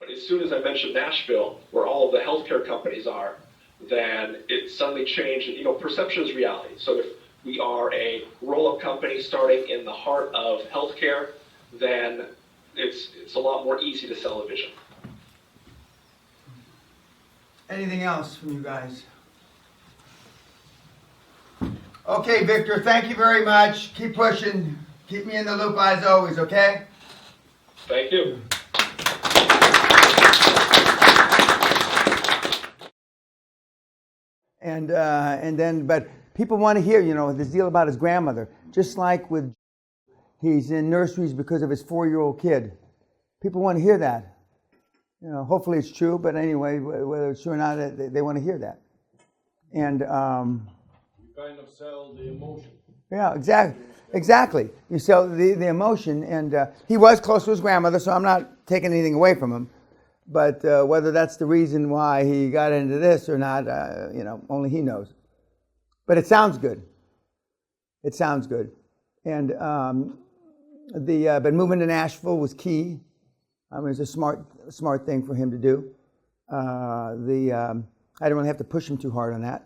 But as soon as I mentioned Nashville, where all of the healthcare companies are, then it suddenly changed. You know, perception is reality. So if we are a roll-up company starting in the heart of healthcare, then it's a lot more easy to sell a vision. Anything else from you guys? Okay, Victor, thank you very much. Keep pushing. Keep me in the loop as always, okay? Thank you. And then, but people want to hear, you know, this deal about his grandmother. Just like with, he's in nurseries because of his 4-year-old kid. People want to hear that. You know, hopefully it's true, but anyway, whether it's true or not, they want to hear that. And you kind of sell the emotion. yeah, exactly. You sell the emotion, and he was close to his grandmother, so I'm not taking anything away from him. But whether that's the reason why he got into this or not, you know, only he knows. But it sounds good. It sounds good. And but moving to Nashville was key. I mean, it was a smart thing for him to do. I didn't really have to push him too hard on that.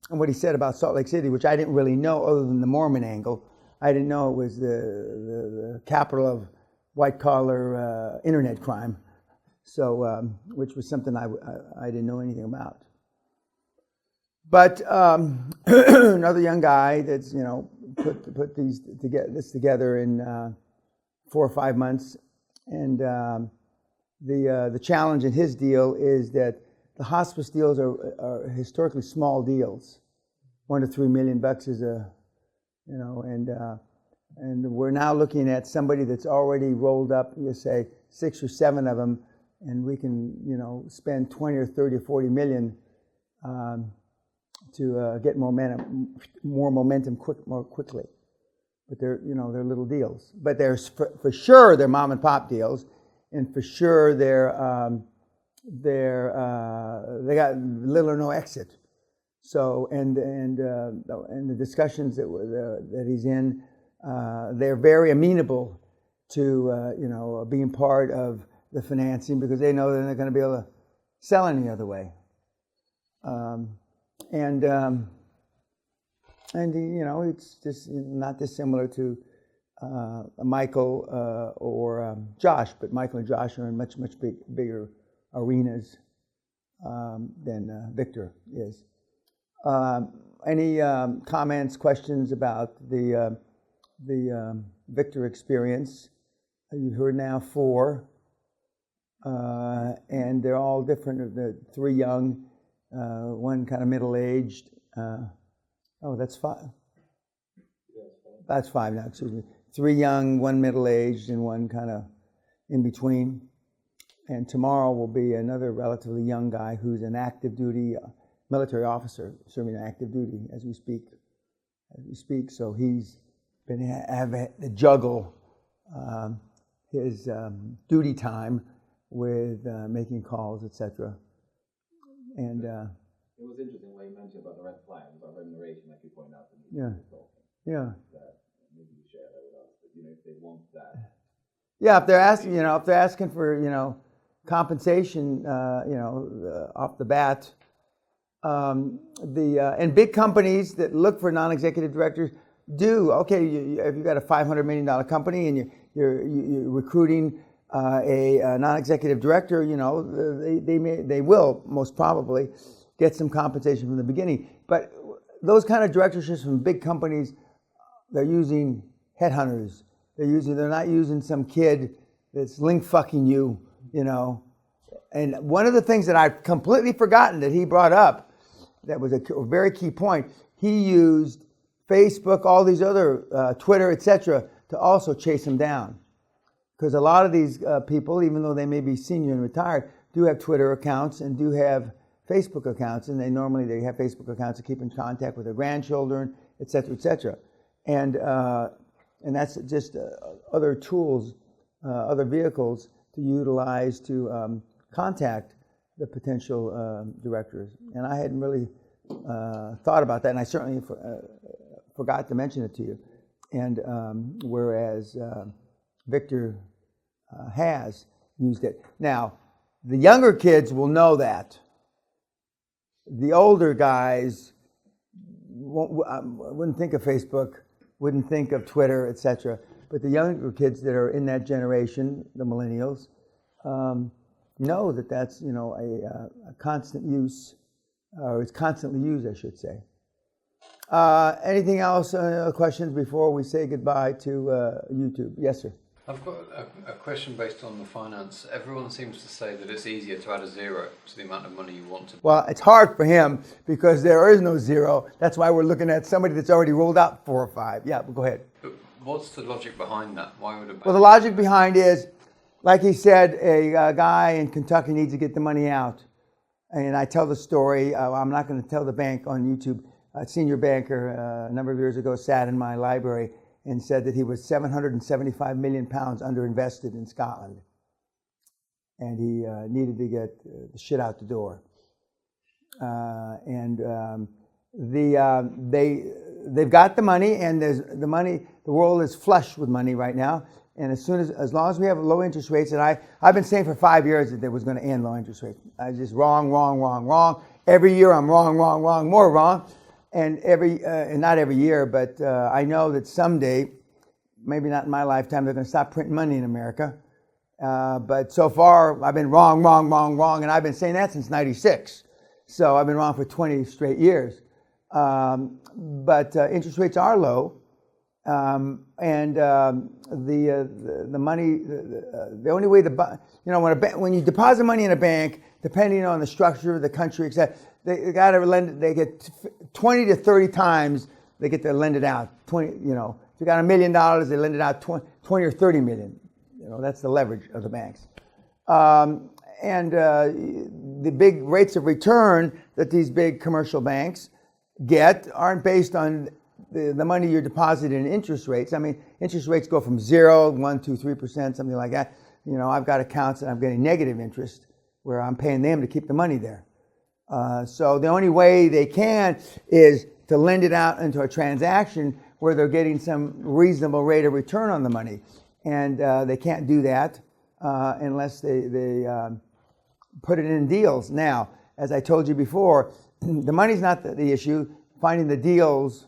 And what he said about Salt Lake City, which I didn't really know other than the Mormon angle. I didn't know it was the capital of white-collar internet crime, so which was something I didn't know anything about. But another young guy that's, you know, put this together in 4 or 5 months, and the challenge in his deal is that the hospice deals are historically small deals. $1 to $3 million is a, you know, and we're now looking at somebody that's already rolled up, you say 6 or 7 of them, and we can, you know, spend 20 or 30 or 40 million to get more momentum more quickly. But they're, you know, they're little deals. But there's for sure they're mom and pop deals, and for sure they got little or no exit. So and the discussions that he's in. They're very amenable to you know, being part of the financing because they know they're not going to be able to sell any other way. And you know, it's just not dissimilar to Michael or Josh, but Michael and Josh are in much bigger arenas than Victor is. Any comments, questions about the Victor experience? You've heard now 4, and they're all different. The 3 young, 1 kind of middle-aged. That's 5. That's 5 now. Excuse me. 3 young, 1 middle-aged, and 1 kind of in between. And tomorrow will be another relatively young guy who's an active duty military officer serving active duty as we speak. So he's been having to juggle his duty time with making calls, etc. And it was interesting what you mentioned about the red flags, about remuneration, like you pointed out to me. Yeah. That maybe you share that with us, but you know, if they want that. Yeah, if they're asking for, you know, compensation, you know, off the bat, and big companies that look for non-executive directors do. Okay, if you've got a $500 million company and you're recruiting a non-executive director, you know, they will most probably get some compensation from the beginning. But those kind of directorships from big companies, they're using headhunters. They're not using some kid that's link fucking you, you know. And one of the things that I've completely forgotten that he brought up, that was a very key point, he used Facebook, all these other, Twitter, etc., to also chase him down. Because a lot of these people, even though they may be senior and retired, do have Twitter accounts and do have Facebook accounts, and they have Facebook accounts to keep in contact with their grandchildren, etc., and that's just other tools, other vehicles to utilize to contact the potential directors. And I hadn't really thought about that, and I certainly forgot to mention it to you. And whereas Victor has used it. Now, the younger kids will know that. The older guys wouldn't think of Facebook, wouldn't think of Twitter, etc. But the younger kids that are in that generation, the millennials, know that that's a constant use, or it's constantly used, I should say. Anything else? Questions before we say goodbye to YouTube? Yes, sir. I've got a question based on the finance. Everyone seems to say that it's easier to add a zero to the amount of money you want to. Well, it's hard for him because there is no zero. That's why we're looking at somebody that's already rolled out 4 or 5. Yeah, go ahead. But what's the logic behind that? Why would a bank... Well, the logic behind is, like he said, a guy in Kentucky needs to get the money out. And I tell the story. I'm not going to tell the bank on YouTube. A senior banker a number of years ago sat in my library and said that he was 775 million pounds underinvested in Scotland. And he needed to get the shit out the door. They've got the money, and there's the money. The world is flush with money right now. And as long as we have low interest rates, and I've been saying for 5 years that there was going to end low interest rates. I was just wrong. Every year I'm wrong, more wrong. And not every year, but I know that someday, maybe not in my lifetime, they're going to stop printing money in America. But so far, I've been wrong, and I've been saying that since '96. So I've been wrong for 20 straight years. But interest rates are low, and the money, the only way when you deposit money in a bank, depending on the structure of the country, etc. They got to lend. They get 20 to 30 times. They get to lend it out. 20. If you got $1 million, they lend it out 20 or 30 million. That's the leverage of the banks. The big rates of return that these big commercial banks get aren't based on the money you're depositing in interest rates. I mean, interest rates go from 0, 1, 2, 3%, something like that. I've got accounts that I'm getting negative interest where I'm paying them to keep the money there. So the only way they can is to lend it out into a transaction where they're getting some reasonable rate of return on the money. And they can't do that unless they put it in deals. Now, as I told you before, the money's not the issue. Finding the deals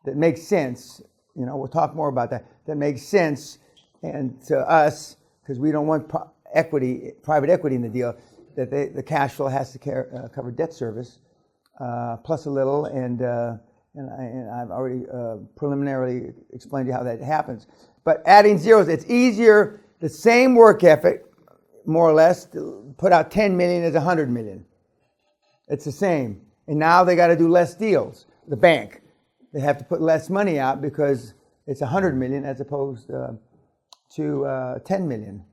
that make sense, we'll talk more about that makes sense, and to us, because we don't want private equity in the deal, that the cash flow has to cover debt service, plus a little, and I've already preliminarily explained to you how that happens. But adding zeros, it's easier, the same work ethic, more or less, to put out 10 million as 100 million. It's the same. And now they got to do less deals. The bank, they have to put less money out because it's 100 million as opposed to 10 million.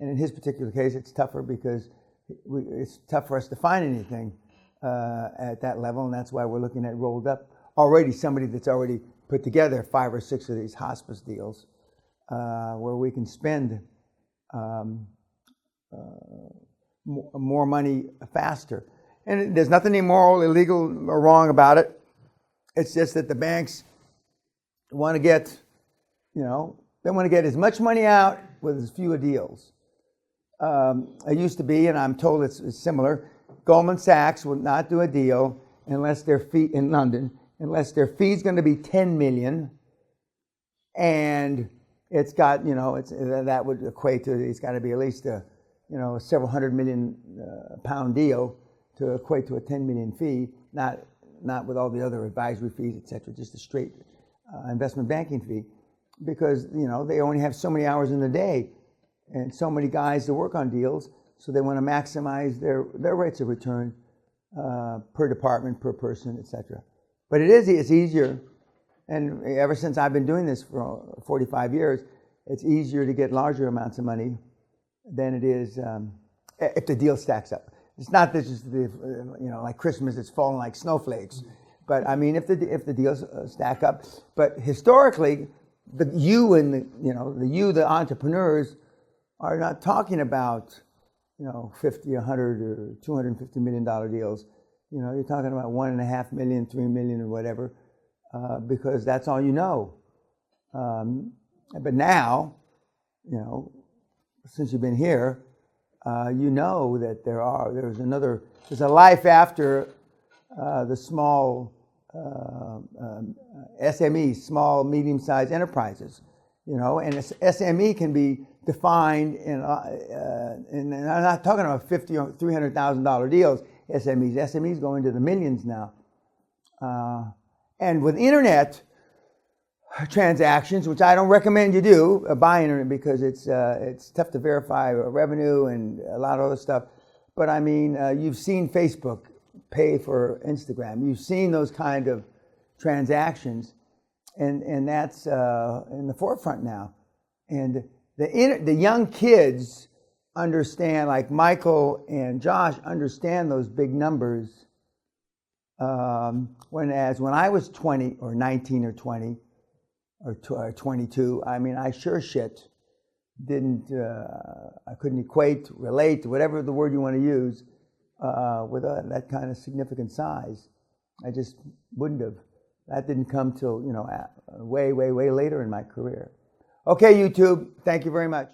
And in his particular case, it's tougher because it's tough for us to find anything at that level, and that's why we're looking at rolled up already, somebody that's already put together 5 or 6 of these hospice deals where we can spend more money faster. And there's nothing immoral, illegal, or wrong about it. It's just that the banks want to get, they want to get as much money out with as few deals. It used to be, and I'm told it's similar, Goldman Sachs will not do a deal unless their fee in London, unless their fee's going to be 10 million, and it's got, that would equate to, it's got to be at least a, several $100 million pound deal to equate to a 10 million fee, not with all the other advisory fees, etc., just a straight investment banking fee, because they only have so many hours in the day and so many guys to work on deals, so they want to maximize their rates of return per department, per person, etc. But it's easier, and ever since I've been doing this for 45 years, it's easier to get larger amounts of money than it is if the deal stacks up. It's not that just like Christmas, it's falling like snowflakes. But I mean, if the deals stack up. But historically, the entrepreneurs are not talking about 50, 100, or $250 million deals. You're talking about 1.5 million, 3 million, or whatever, because that's all you know. But now, since you've been here, you know that there's a life after the small SMEs, small, medium-sized enterprises, you know, and SME can be defined and I'm not talking about $50,000 or $300,000 deals. SMEs go into the millions now, and with internet transactions, which I don't recommend you do, buy internet because it's tough to verify revenue and a lot of other stuff. But I mean, you've seen Facebook pay for Instagram. You've seen those kind of transactions, and that's in the forefront now. And the young kids understand, like Michael and Josh understand those big numbers. Whereas when I was 20 or 19 or 20 or 22, I mean, I sure shit didn't, I couldn't equate, relate, whatever the word you want to use, with that kind of significant size. I just wouldn't have. That didn't come till, way, way, way later in my career. Okay, YouTube, thank you very much.